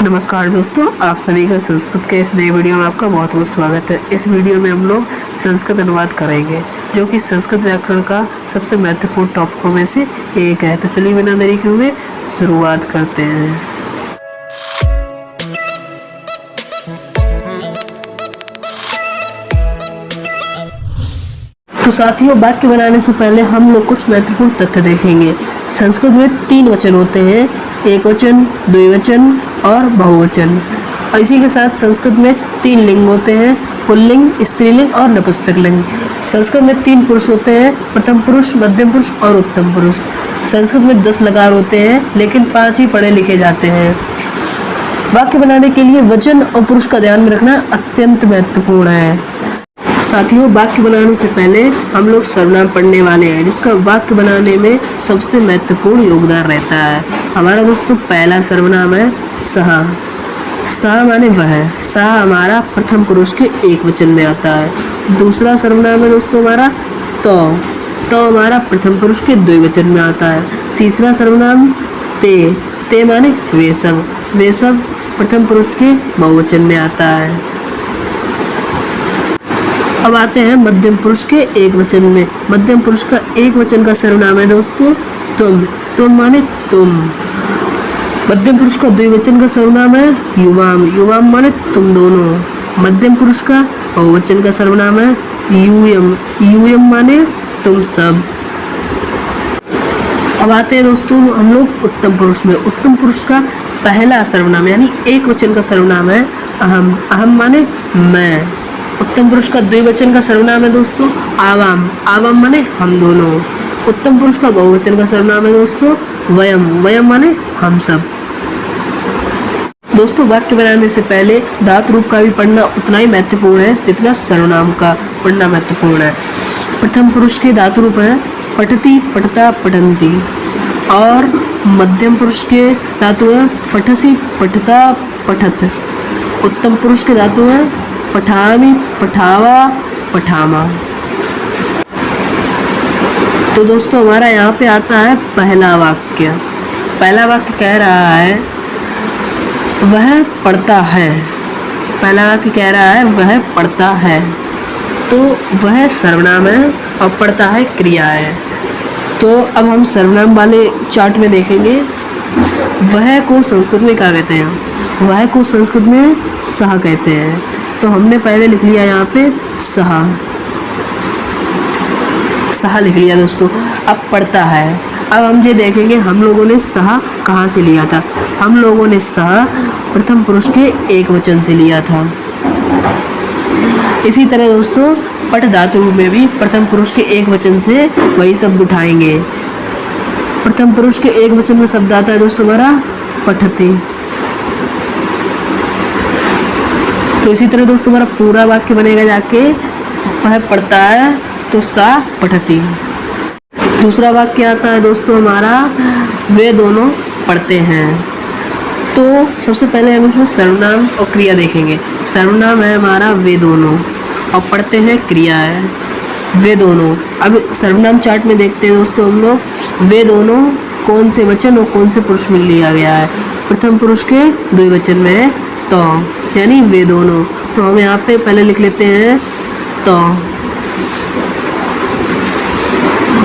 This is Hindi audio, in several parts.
नमस्कार दोस्तों, आप सभी का संस्कृत के इस नए वीडियो में आपका बहुत बहुत स्वागत है। इस वीडियो में हम लोग संस्कृत अनुवाद करेंगे, जो कि संस्कृत व्याकरण का सबसे महत्वपूर्ण टॉपिकों में से एक है। तो चलिए बिना देरी के हुए शुरुआत करते हैं। तो साथियों, वाक्य बनाने से पहले हम लोग कुछ महत्वपूर्ण तथ्य देखेंगे। संस्कृत में 3 वचन होते हैं, एक वचन, द्विवचन और बहुवचन। इसी के साथ संस्कृत में 3 लिंग होते हैं, पुल्लिंग, स्त्रीलिंग और नपुंसक लिंग। संस्कृत में 3 पुरुष होते हैं, प्रथम पुरुष, मध्यम पुरुष और उत्तम पुरुष। संस्कृत में 10 लकार होते हैं, लेकिन 5 ही पढ़े लिखे जाते हैं। वाक्य बनाने के लिए वचन और पुरुष का ध्यान में रखना अत्यंत महत्वपूर्ण है। साथियों, वाक्य बनाने से पहले हम लोग सर्वनाम पढ़ने वाले हैं, जिसका वाक्य बनाने में सबसे महत्वपूर्ण योगदान रहता है। हमारा दोस्तों पहला सर्वनाम है सह। सह माने वह। सह हमारा प्रथम पुरुष के एक वचन में आता है। दूसरा सर्वनाम है दोस्तों हमारा तो। तो हमारा प्रथम पुरुष के द्विवचन में आता है। तीसरा सर्वनाम ते। ते माने वे सब। वे सब प्रथम पुरुष के बहुवचन में आता है। अब आते हैं मध्यम पुरुष के एक वचन में। मध्यम पुरुष का एक वचन का सर्वनाम है दोस्तों तुम। तुम माने तुम। मध्यम पुरुष का द्विवचन का सर्वनाम है युवाम। युवाम माने तुम दोनों। मध्यम पुरुष का बहुवचन का सर्वनाम है यूयम। यूयम माने तुम सब। अब आते हैं दोस्तों हम लोग उत्तम पुरुष में। उत्तम पुरुष का पहला सर्वनाम यानी एक वचन का सर्वनाम है अहम। अहम माने मैं। उत्तम पुरुष का द्विवचन का सर्वनाम है दोस्तों आवाम। आवाम माने हम दोनों। उत्तम पुरुष का बहुवचन का सर्वनाम है दोस्तों वयम। वयम माने हम सब। दोस्तों, वाक्य बनाने से पहले धातु रूप का भी पढ़ना उतना ही महत्वपूर्ण है जितना सर्वनाम का पढ़ना महत्वपूर्ण है। प्रथम पुरुष के धातु रूप है पठति, पठता, पठन्ति। और मध्यम पुरुष के धातु है पठसि, पठता, पठत। उत्तम पुरुष के धातु है पठामि, पठावा, पठामा। तो दोस्तों हमारा यहाँ पे आता है पहला वाक्य। पहला वाक्य कह रहा है वह पढ़ता है। पहला वाक्य कह रहा है वह पढ़ता है। तो वह सर्वनाम है और पढ़ता है क्रिया है। तो अब हम सर्वनाम वाले चार्ट में देखेंगे। वह को संस्कृत में क्या कहते हैं? वह को संस्कृत में सह कहते हैं। तो हमने पहले लिख लिया यहाँ पे सह। सह लिख लिया दोस्तों। अब पढ़ता है। अब हम ये देखेंगे हम लोगों ने सह कहाँ से लिया था। हम लोगों ने सह प्रथम पुरुष के एक वचन से लिया था। इसी तरह दोस्तों पठ धातु में भी प्रथम पुरुष के एक वचन से वही शब्द उठाएंगे। प्रथम पुरुष के एक वचन में शब्द आता है दोस्तों हमारा पठति। तो इसी तरह दोस्तों हमारा पूरा वाक्य बनेगा जाके वह पढ़ता है तो सा पठती। दूसरा वाक्य आता है दोस्तों हमारा वे दोनों पढ़ते हैं। तो सबसे पहले हम इसमें सर्वनाम और क्रिया देखेंगे। सर्वनाम है हमारा वे दोनों और पढ़ते हैं क्रिया है वे दोनों। अब सर्वनाम चार्ट में देखते हैं दोस्तों हम लोग वे दोनों कौन से वचन और कौन से पुरुष में लिया गया है। प्रथम पुरुष के द्विवचन में है तो, यानी वे दोनों। तो हम यहाँ पे पहले लिख लेते हैं तो।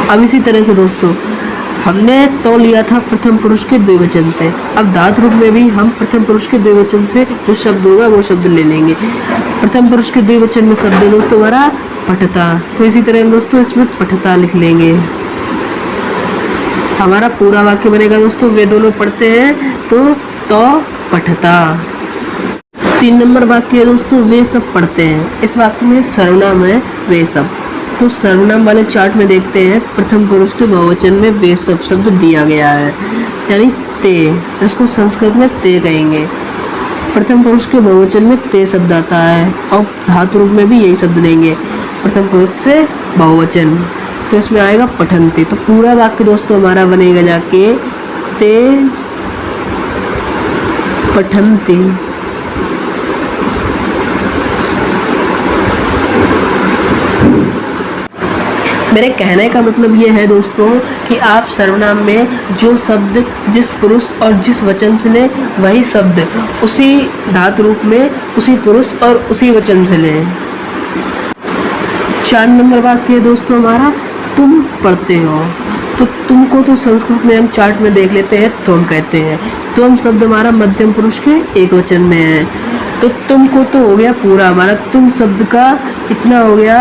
अब इसी तरह से दोस्तों हमने तो लिया था प्रथम पुरुष के द्विवचन से। अब धातु रूप में भी हम प्रथम पुरुष के द्विवचन से जो शब्द होगा वो शब्द ले लेंगे। प्रथम पुरुष के द्विवचन में शब्द है दोस्तों हमारा पठता। तो इसी तरह दोस्तों इसमें पठता लिख लेंगे। हमारा पूरा वाक्य बनेगा दोस्तों वे दोनों पढ़ते हैं तो पठता। 3 नंबर वाक्य है दोस्तों वे सब पढ़ते हैं। इस वाक्य में सर्वनाम है वे सब। तो सर्वनाम वाले चार्ट में देखते हैं प्रथम पुरुष के बहुवचन में वे सब शब्द दिया गया है, यानी ते, जिसको संस्कृत में ते कहेंगे। प्रथम पुरुष के बहुवचन में ते शब्द आता है और धातु रूप में भी यही शब्द लेंगे प्रथम पुरुष से बहुवचन। तो इसमें आएगा पठन्ति। तो पूरा वाक्य दोस्तों हमारा बनेगा जाके ते पठन्ति। मेरे कहने का मतलब ये है दोस्तों कि आप सर्वनाम में जो शब्द जिस पुरुष और जिस वचन से लें वही शब्द उसी धातु रूप में उसी पुरुष और उसी वचन से लें। 4 नंबर वाक्य है दोस्तों हमारा, तुम पढ़ते हो। तो तुमको तो संस्कृत में हम चार्ट में देख लेते हैं तुम कहते हैं। तुम शब्द हमारा मध्यम पुरुष के एक वचन में है। तो तुमको तो हो गया पूरा हमारा तुम शब्द का इतना हो गया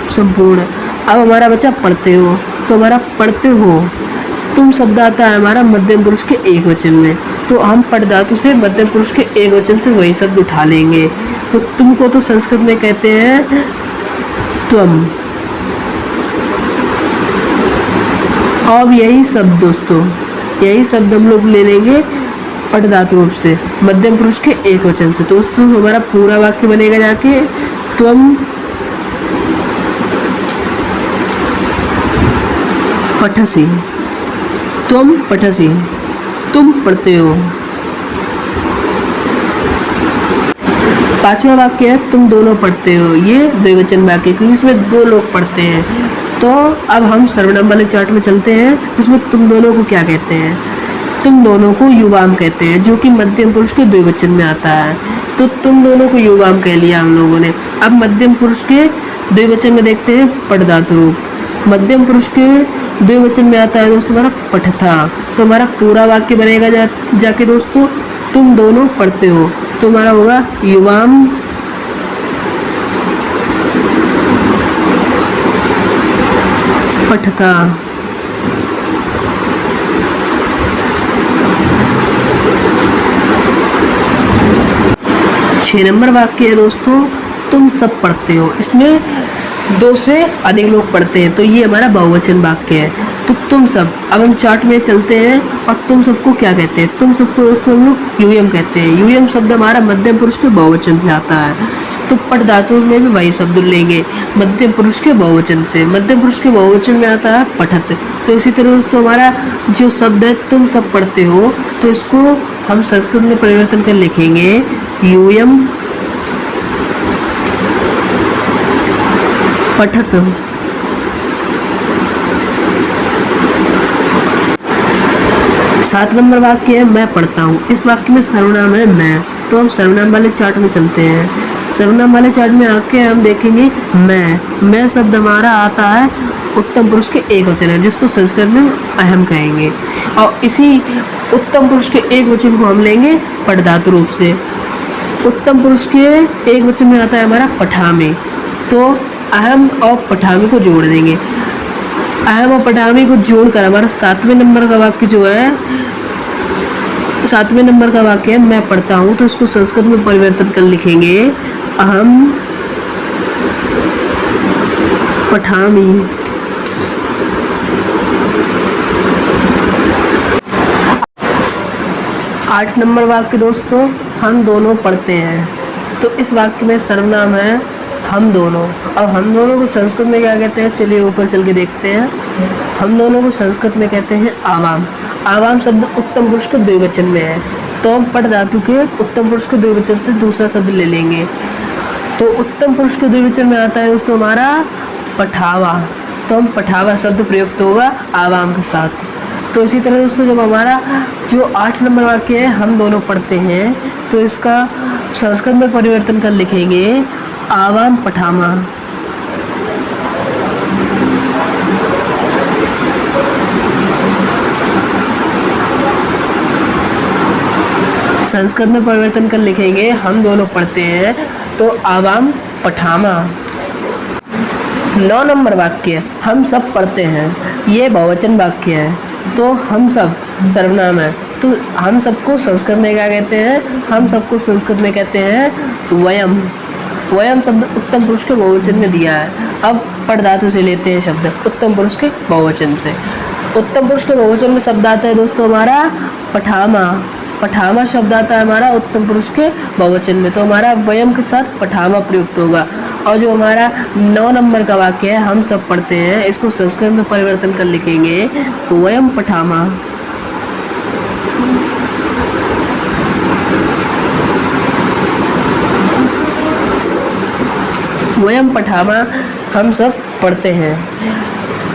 संपूर्ण। अब हमारा बचा पढ़ते हो, तो हमारा पढ़ते हो तुम शब्द आता है हमारा मध्यम पुरुष के एक वचन में। तो हम पढ़ धातु से मध्यम पुरुष के एक वचन से वही शब्द उठा लेंगे। तो तुमको तो संस्कृत में कहते हैं त्वम। अब यही शब्द दोस्तों, यही शब्द हम लोग ले लेंगे पढ़ धातु रूप से मध्यम पुरुष के एक वचन से। तो दोस्तों हमारा पूरा वाक्य बनेगा जाके त्वम पठसी। तुम पठसी, तुम पढ़ते हो। 5वां वाक्य है तुम दोनों पढ़ते हो। ये द्विवचन वाक्य क्योंकि इसमें 2 लोग पढ़ते हैं। तो अब हम सर्वनाम वाले चार्ट में चलते हैं। इसमें तुम दोनों को क्या कहते हैं? तुम दोनों को युवाम कहते हैं, जो कि मध्यम पुरुष के द्विवचन में आता है। तो तुम दोनों को युवाम कह लिया हम लोगों ने। अब मध्यम पुरुष के द्विवचन में देखते हैं पढ़ धातु रूप। मध्यम पुरुष के द्विवचन में आता है दोस्तों हमारा पठता। तो हमारा पूरा वाक्य बनेगा जाके दोस्तों तुम दोनों पढ़ते हो। तो हमारा होगा युवाम पठता। छः नंबर वाक्य है दोस्तों तुम सब पढ़ते हो। इसमें 2 से अधिक लोग पढ़ते हैं, तो ये हमारा बहुवचन वाक्य है। तो तुम सब, अब हम चार्ट में चलते हैं और तुम सबको क्या कहते हैं? तुम सबको दोस्तों हम लोग यूयम कहते हैं। यूयम शब्द हमारा मध्यम पुरुष के बहुवचन से आता है। तो पढ़ धातु में भी वही शब्द लेंगे मध्यम पुरुष के बहुवचन से। मध्यम पुरुष के बहुवचन में आता है पठत। तो इसी तरह दोस्तों हमारा जो शब्द है तुम सब पढ़ते हो, तो इसको हम संस्कृत में परिवर्तन कर लिखेंगे यूयम पठत। 7 नंबर वाक्य है मैं पढ़ता हूँ। इस वाक्य में सर्वनाम है मैं। तो हम सर्वनाम वाले चार्ट में चलते हैं। सर्वनाम वाले चार्ट में आके हम देखेंगे मैं शब्द हमारा आता है उत्तम पुरुष के एक वचन है, जिसको संस्कृत में अहम कहेंगे। और इसी उत्तम पुरुष के एक वचन को हम लेंगे पढ़ धातु रूप से। उत्तम पुरुष के एक वचन में आता है हमारा पठामी। तो अहम और पठामी को जोड़ देंगे। अहम और पठामी को जोड़कर हमारा 7वें नंबर का वाक्य जो है 7वें नंबर का वाक्य है मैं पढ़ता हूँ। तो इसको संस्कृत में परिवर्तन कर लिखेंगे अहम पठामी। 8 नंबर वाक्य दोस्तों हम दोनों पढ़ते हैं। तो इस वाक्य में सर्वनाम है हम दोनों। अब हम दोनों को संस्कृत में क्या कहते हैं, चलिए ऊपर चल के देखते हैं। हम दोनों को संस्कृत में कहते हैं आवाम। आवाम शब्द उत्तम पुरुष के द्विवचन में है। तो हम पढ़ धातु के उत्तम पुरुष के द्विवचन से दूसरा शब्द ले लेंगे। तो उत्तम पुरुष के द्विवचन में आता है दोस्तों हमारा पठावा। तो हम पठावा शब्द प्रयुक्त होगा आवाम के साथ। तो इसी तरह दोस्तों जब हमारा जो 8 नंबर वाक्य है हम दोनों पढ़ते हैं, तो इसका संस्कृत में परिवर्तन कर लिखेंगे आवाम पठामा। संस्कृत में परिवर्तन कर लिखेंगे हम दोनों पढ़ते हैं, तो आवाम पठामा। 9 नंबर वाक्य हम सब पढ़ते हैं। ये बहुवचन वाक्य है। तो हम सब सर्वनाम है। तो हम सबको संस्कृत में क्या कहते हैं? हम सबको संस्कृत में कहते हैं वयम। वयम शब्द उत्तम पुरुष के बहुवचन में दिया है। अब पढ़ धातु से लेते हैं शब्द उत्तम पुरुष के बहुवचन से। उत्तम पुरुष के बहुवचन में शब्द आता है दोस्तों हमारा पठामा। पठामा शब्द आता है हमारा उत्तम पुरुष के बहुवचन में। तो हमारा वयम के साथ पठामा प्रयुक्त होगा। और जो हमारा 9 नंबर का वाक्य है हम सब पढ़ते हैं, इसको संस्कृत में परिवर्तन कर लिखेंगे वयम पठामा। वयम पठामा हम सब पढ़ते हैं।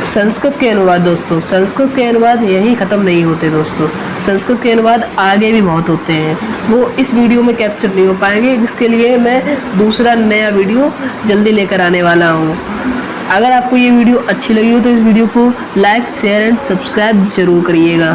संस्कृत के अनुवाद दोस्तों, संस्कृत के अनुवाद यहीं ख़त्म नहीं होते दोस्तों, संस्कृत के अनुवाद आगे भी बहुत होते हैं, वो इस वीडियो में कैप्चर नहीं हो पाएंगे, जिसके लिए मैं दूसरा नया वीडियो जल्दी लेकर आने वाला हूँ। अगर आपको ये वीडियो अच्छी लगी हो तो इस वीडियो को लाइक, शेयर एंड सब्सक्राइब ज़रूर करिएगा।